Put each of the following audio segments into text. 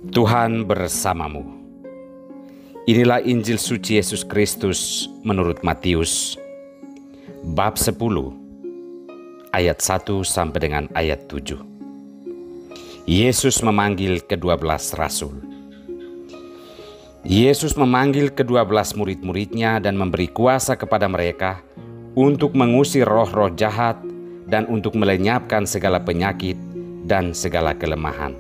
Tuhan bersamamu. Inilah Injil suci Yesus Kristus menurut Matius, bab 10, ayat 1 sampai dengan ayat 7. Yesus memanggil ke-12 rasul. Yesus memanggil ke-12 murid-muridnya dan memberi kuasa kepada mereka untuk mengusir roh-roh jahat dan untuk melenyapkan segala penyakit dan segala kelemahan.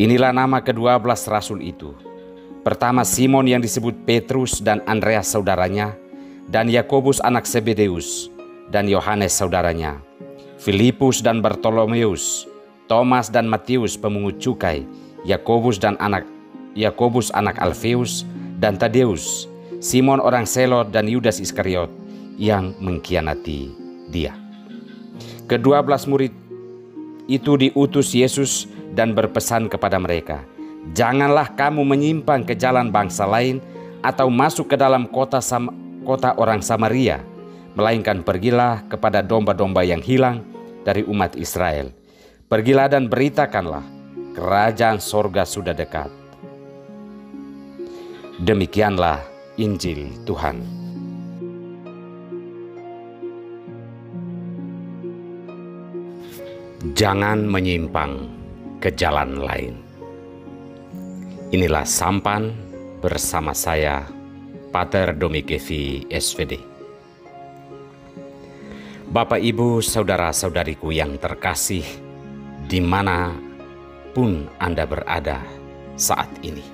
Inilah nama ke-12 rasul itu. Pertama Simon yang disebut Petrus dan Andreas saudaranya, dan Yakobus anak Zebedeus dan Yohanes saudaranya, Filipus dan Bartolomeus, Thomas dan Matius pemungut cukai, Yakobus anak Alfeus dan Tadeus, Simon orang Selot dan Yudas Iskariot yang mengkhianati dia. Ke-12 murid itu diutus Yesus dan berpesan kepada mereka, "Janganlah kamu menyimpang ke jalan bangsa lain atau masuk ke dalam kota orang Samaria, melainkan pergilah kepada domba-domba yang hilang dari umat Israel. Pergilah dan beritakanlah, kerajaan sorga sudah dekat." Demikianlah Injil Tuhan. Jangan menyimpang ke jalan lain. Inilah sampan bersama saya, Pater Domikevi SVD. Bapak, Ibu, saudara-saudariku yang terkasih, dimanapun Anda berada saat ini,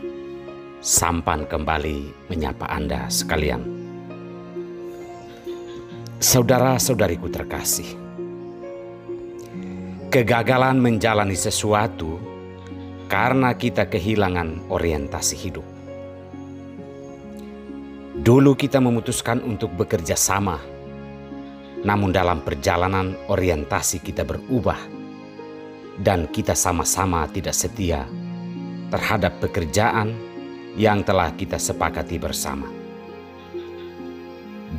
sampan kembali menyapa Anda sekalian. Saudara-saudariku terkasih, kegagalan menjalani sesuatu karena kita kehilangan orientasi hidup. Dulu kita memutuskan untuk bekerja sama, namun dalam perjalanan orientasi kita berubah dan kita sama-sama tidak setia terhadap pekerjaan yang telah kita sepakati bersama.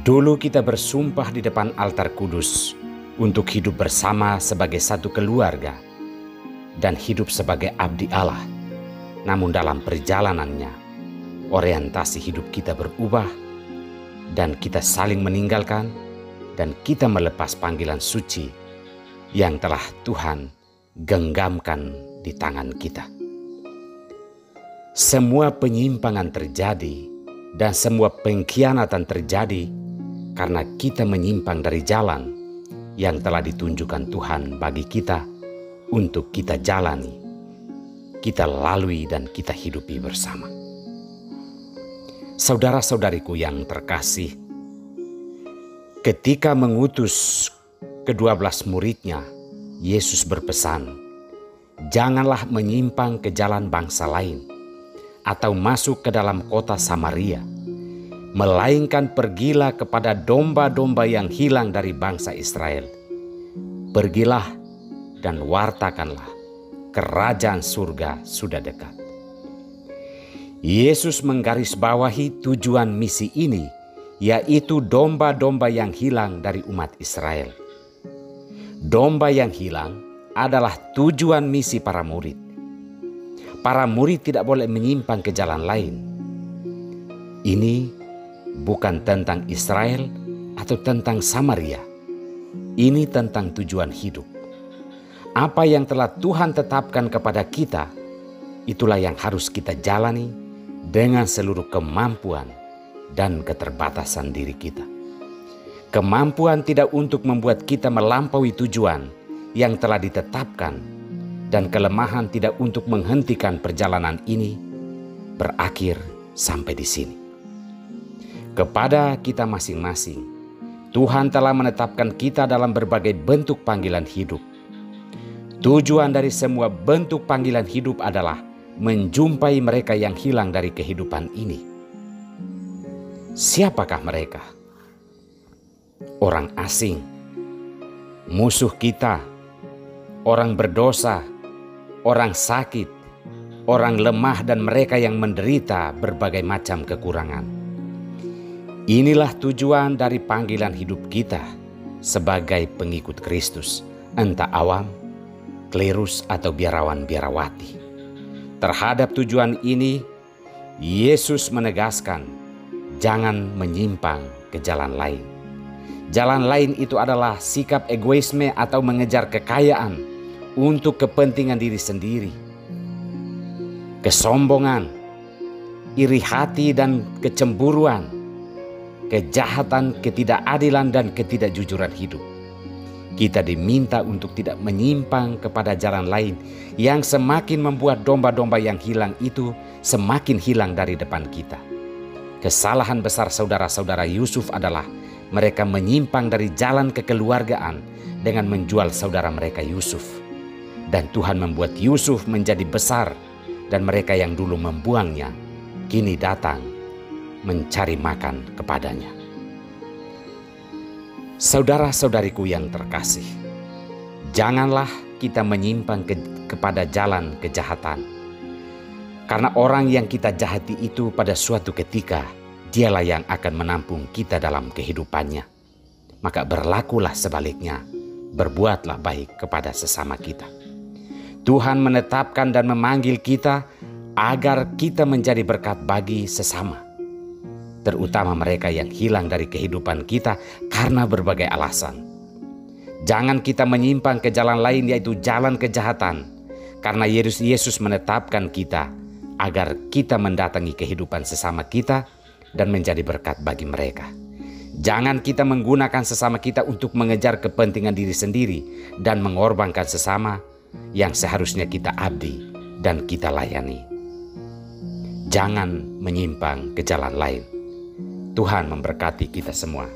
Dulu kita bersumpah di depan altar kudus untuk hidup bersama sebagai satu keluarga dan hidup sebagai abdi Allah. Namun dalam perjalanannya, orientasi hidup kita berubah dan kita saling meninggalkan dan kita melepas panggilan suci yang telah Tuhan genggamkan di tangan kita. Semua penyimpangan terjadi dan semua pengkhianatan terjadi karena kita menyimpang dari jalan yang telah ditunjukkan Tuhan bagi kita untuk kita jalani, kita lalui dan kita hidupi bersama. Saudara-saudariku yang terkasih, ketika mengutus ke-12 muridnya, Yesus berpesan, "Janganlah menyimpang ke jalan bangsa lain atau masuk ke dalam kota Samaria, melainkan pergilah kepada domba-domba yang hilang dari bangsa Israel. Pergilah dan wartakanlah, kerajaan surga sudah dekat." Yesus menggarisbawahi tujuan misi ini, yaitu domba-domba yang hilang dari umat Israel. Domba yang hilang adalah tujuan misi para murid. Para murid tidak boleh menyimpang ke jalan lain. Ini bukan tentang Israel atau tentang Samaria. Ini tentang tujuan hidup. Apa yang telah Tuhan tetapkan kepada kita, itulah yang harus kita jalani dengan seluruh kemampuan dan keterbatasan diri kita. Kemampuan tidak untuk membuat kita melampaui tujuan yang telah ditetapkan, dan kelemahan tidak untuk menghentikan perjalanan ini berakhir sampai di sini. Kepada kita masing-masing, Tuhan telah menetapkan kita dalam berbagai bentuk panggilan hidup. Tujuan dari semua bentuk panggilan hidup adalah menjumpai mereka yang hilang dari kehidupan ini. Siapakah mereka? Orang asing, musuh kita, orang berdosa, orang sakit, orang lemah, dan mereka yang menderita berbagai macam kekurangan. Inilah tujuan dari panggilan hidup kita sebagai pengikut Kristus, entah awam, klerus atau biarawan-biarawati. Terhadap tujuan ini, Yesus menegaskan, jangan menyimpang ke jalan lain. Jalan lain itu adalah sikap egoisme atau mengejar kekayaan untuk kepentingan diri sendiri. Kesombongan, iri hati dan kecemburuan, kejahatan, ketidakadilan dan ketidakjujuran hidup. Kita diminta untuk tidak menyimpang kepada jalan lain yang semakin membuat domba-domba yang hilang itu semakin hilang dari depan kita. Kesalahan besar saudara-saudara Yusuf adalah mereka menyimpang dari jalan kekeluargaan dengan menjual saudara mereka Yusuf. Dan Tuhan membuat Yusuf menjadi besar, dan mereka yang dulu membuangnya kini datang mencari makan kepadanya. Saudara-saudariku yang terkasih, janganlah kita menyimpang kepada jalan kejahatan. Karena orang yang kita jahati itu pada suatu ketika, dialah yang akan menampung kita dalam kehidupannya. Maka berlakulah sebaliknya, berbuatlah baik kepada sesama kita. Tuhan menetapkan dan memanggil kita agar kita menjadi berkat bagi sesama, terutama mereka yang hilang dari kehidupan kita karena berbagai alasan. Jangan kita menyimpang ke jalan lain, yaitu jalan kejahatan, karena Yesus menetapkan kita agar kita mendatangi kehidupan sesama kita dan menjadi berkat bagi mereka. Jangan kita menggunakan sesama kita untuk mengejar kepentingan diri sendiri dan mengorbankan sesama yang seharusnya kita abdi dan kita layani. Jangan menyimpang ke jalan lain. Tuhan memberkati kita semua.